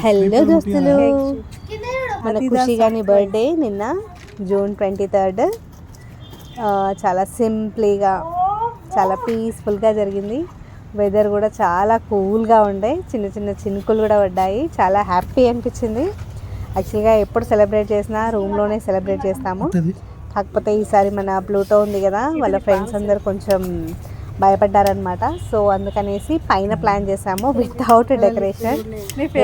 Hello దోస్తులు, మన ఖుషి గాని బర్త్డే నిన్న జూన్ 23. చాలా సింప్లీగా చాలా పీస్ఫుల్గా జరిగింది. వెదర్ కూడా చాలా కూల్గా ఉండే, చిన్న చిన్న చినుకులు కూడా పడ్డాయి. చాలా హ్యాపీ అనిపించింది. యాక్చువల్గా ఎప్పుడు సెలబ్రేట్ చేసినా రూమ్లోనే సెలబ్రేట్ చేస్తాము. కాకపోతే ఈసారి మన ప్లూటో ఉంది కదా, వాళ్ళ ఫ్రెండ్స్ అందరు కొంచెం భయపడ్డారనమాట. సో అందుకనేసి పైన ప్లాన్ చేసాము వితౌట్ డెకరేషన్.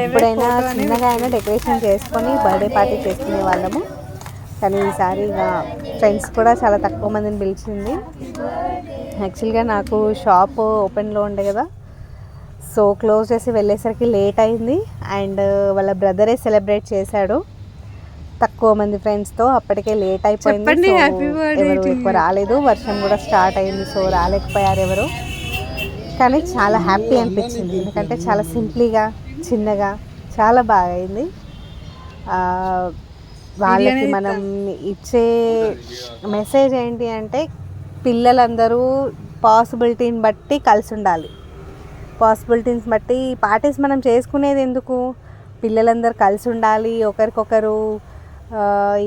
ఎప్పుడైనా చిన్నగా అయినా డెకరేషన్ చేసుకొని బర్త్డే పార్టీ చేసుకునే వాళ్ళము. కానీ ఈసారి ఇక ఫ్రెండ్స్ కూడా చాలా తక్కువ మందిని పిలిచింది. యాక్చువల్గా నాకు షాప్ ఓపెన్లో ఉండే కదా, సో క్లోజ్ చేసి వెళ్ళేసరికి లేట్ అయింది. అండ్ వాళ్ళ బ్రదరే సెలబ్రేట్ చేశాడు తక్కువ మంది ఫ్రెండ్స్తో. అప్పటికే లేట్ అయిపోయింది. ఎవరు ఎక్కువ రాలేదు, వర్షం కూడా స్టార్ట్ అయింది, సో రాలేకపోయారు ఎవరు. కానీ చాలా హ్యాపీ అనిపించింది, ఎందుకంటే చాలా సింప్లీగా చిన్నగా చాలా బాగా అయింది. వాళ్ళకి మనం ఇచ్చే మెసేజ్ ఏంటి అంటే, పిల్లలందరూ పాసిబిలిటీని బట్టి కలిసి ఉండాలి. పాసిబిలిటీని బట్టి పార్టీస్ మనం చేసుకునేది ఎందుకు, పిల్లలందరూ కలిసి ఉండాలి, ఒకరికొకరు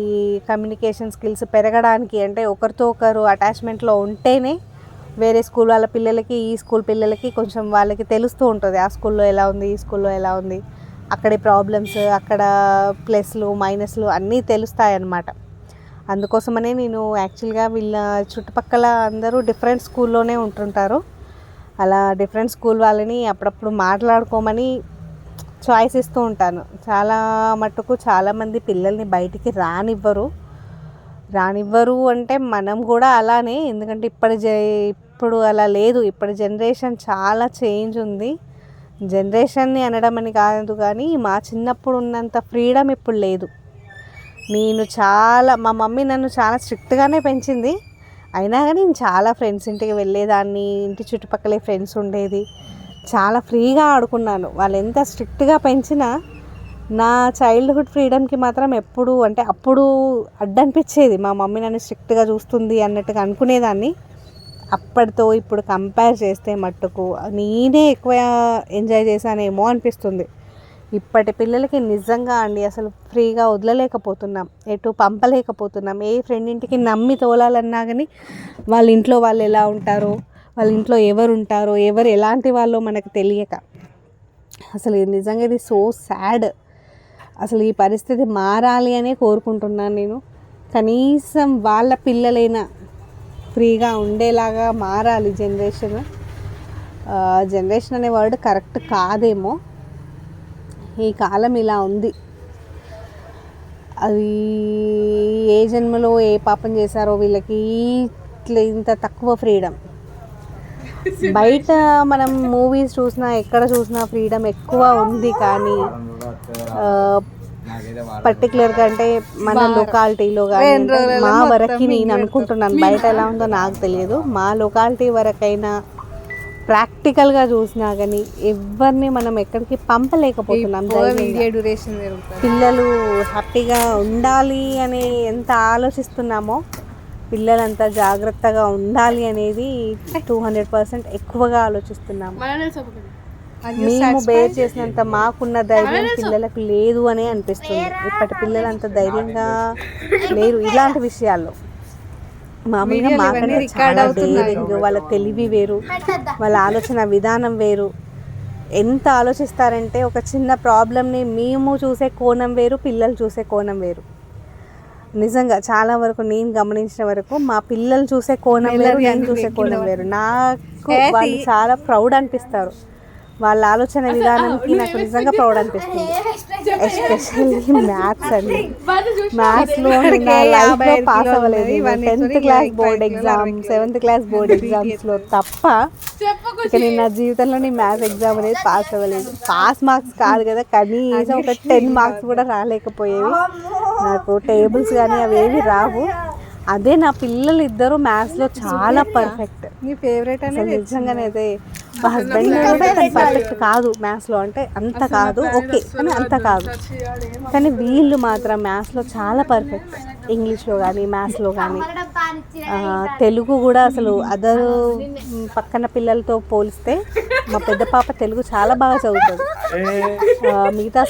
ఈ కమ్యూనికేషన్ స్కిల్స్ పెరగడానికి. అంటే ఒకరితో ఒకరు అటాచ్మెంట్లో ఉంటేనే వేరే స్కూల్ వాళ్ళ పిల్లలకి ఈ స్కూల్ పిల్లలకి కొంచెం వాళ్ళకి తెలుస్తూ ఉంటుంది, ఆ స్కూల్లో ఎలా ఉంది, ఈ స్కూల్లో ఎలా ఉంది, అక్కడి ప్రాబ్లమ్స్, అక్కడ ప్లస్లు మైనస్లు అన్నీ తెలుస్తాయి అన్నమాట. అందుకోసమనే నేను యాక్చువల్గా వీళ్ళ చుట్టుపక్కల అందరూ డిఫరెంట్ స్కూల్లోనే ఉంటుంటారు. అలా డిఫరెంట్ స్కూల్ వాళ్ళని అప్పుడప్పుడు మాట్లాడుకోమని చాయిస్ ఇస్తూ ఉంటాను. చాలా మట్టుకు చాలామంది పిల్లల్ని బయటికి రానివ్వరు అంటే మనం కూడా అలానే. ఎందుకంటే ఇప్పుడు అలా లేదు. ఇప్పుడు జనరేషన్ చాలా చేంజ్ ఉంది. జనరేషన్ని అనడం అని కాదు, కానీ మా చిన్నప్పుడు ఉన్నంత ఫ్రీడమ్ ఇప్పుడు లేదు. మా మమ్మీ నన్ను చాలా స్ట్రిక్ట్గానే పెంచింది. అయినా కానీ నేను చాలా ఫ్రెండ్స్ ఇంటికి వెళ్ళేదాన్ని, ఇంటి చుట్టుపక్కలే ఫ్రెండ్స్ ఉండేది, చాలా ఫ్రీగా ఆడుకున్నాను. వాళ్ళు ఎంత స్ట్రిక్ట్గా పెంచినా నా చైల్డ్హుడ్ ఫ్రీడమ్కి మాత్రం ఎప్పుడు అంటే అప్పుడు అడ్డనిపించేది. మా మమ్మీ నన్ను స్ట్రిక్ట్గా చూస్తుంది అన్నట్టుగా అనుకునేదాన్ని. అప్పటితో ఇప్పుడు కంపేర్ చేస్తే మట్టుకు నేనే ఎక్కువ ఎంజాయ్ చేశానేమో అనిపిస్తుంది. ఇప్పటి పిల్లలకి నిజంగా అండి అసలు ఫ్రీగా వదలలేకపోతున్నాం, ఎటు పంపలేకపోతున్నాం. ఏ ఫ్రెండ్ ఇంటికి నమ్మి తోలాలన్నా కానీ వాళ్ళ ఇంట్లో వాళ్ళు ఎలా ఉంటారో, వాళ్ళ ఇంట్లో ఎవరు ఉంటారో, ఎవరు ఎలాంటి వాళ్ళో మనకు తెలియక అసలు నిజంగా ఇది సో సాడ్. అసలు ఈ పరిస్థితి మారాలి అనే కోరుకుంటున్నాను నేను. కనీసం వాళ్ళ పిల్లలైనా ఫ్రీగా ఉండేలాగా మారాలి జనరేషన్. జనరేషన్ అనే వర్డ్ కరెక్ట్ కాదేమో, ఈ కాలం ఇలా ఉంది. అది ఏ జన్మలో ఏ పాపం చేశారో వీళ్ళకి ఇంత తక్కువ ఫ్రీడమ్. బయట మనం మూవీస్ చూసినా ఎక్కడ చూసినా ఫ్రీడమ్ ఎక్కువ ఉంది. కానీ పర్టికులర్గా అంటే మన లొకాలిటీలో కానీ మా వరకు నేను అనుకుంటున్నాను, బయట ఎలా ఉందో నాకు తెలియదు, మా లొకాలిటీ వరకైనా ప్రాక్టికల్గా చూసినా కానీ ఎవరిని మనం ఎక్కడికి పంపలేకపోతున్నాం. పిల్లలు హ్యాపీగా ఉండాలి అని ఎంత ఆలోచిస్తున్నామో, పిల్లలంతా జాగ్రత్తగా ఉండాలి అనేది 200% ఎక్కువగా ఆలోచిస్తున్నాము. మేము బేర్ చేసినంత మాకున్న ధైర్యం పిల్లలకు లేదు అనే అనిపిస్తుంది. ఇప్పటి పిల్లలు అంత ధైర్యంగా లేరు ఇలాంటి విషయాల్లో. మామూలుగా మాకంటే చాలా డేరింగ్, వాళ్ళ తెలివి వేరు, వాళ్ళ ఆలోచన విధానం వేరు. ఎంత ఆలోచిస్తారంటే ఒక చిన్న ప్రాబ్లమ్ని మేము చూసే కోణం వేరు, పిల్లలు చూసే కోణం వేరు. నిజంగా చాలా వరకు నేను గమనించిన వరకు మా పిల్లలు చూసే కోణం వేరు, నేను చూసే కోణం వేరు. నాకు వాళ్ళు చాలా ప్రౌడ్ అనిపిస్తారు. వాళ్ళ ఆలోచన విధానానికి నాకు నిజంగా ప్రౌడ్ అనిపిస్తుంది. ఎస్పెషల్లీ మ్యాథ్స్ అండి. మ్యాథ్స్లో నా లైఫ్లో పాస్ అవ్వలేదు. 10th class board exam, 7th class board ఎగ్జామ్స్లో తప్ప ఇక నేను నా జీవితంలో మ్యాథ్స్ ఎగ్జామ్ అనేది పాస్ అవ్వలేదు. పాస్ మార్క్స్ కాదు కదా, కనీసం ఒక 10 మార్క్స్ కూడా రాలేకపోయేవి. నాకు టేబుల్స్ కానీ అవి ఏవి రావు. అదే నా పిల్లలు ఇద్దరు మ్యాథ్స్లో చాలా పర్ఫెక్ట్. నీ ఫేవరెట్ అనేది నిజంగానే అదే మా హస్బెండ్ కూడా తను పర్ఫెక్ట్ కాదు మ్యాథ్స్లో, అంటే అంత కాదు, ఓకే కానీ అంత కాదు. కానీ వీళ్ళు మాత్రం మ్యాథ్స్లో చాలా పర్ఫెక్ట్, ఇంగ్లీష్లో కానీ మ్యాథ్స్లో కానీ. తెలుగు కూడా అసలు అదర్ పక్కన పిల్లలతో పోలిస్తే మా పెద్ద పాప తెలుగు చాలా బాగా చదువుతుంది. మిగతా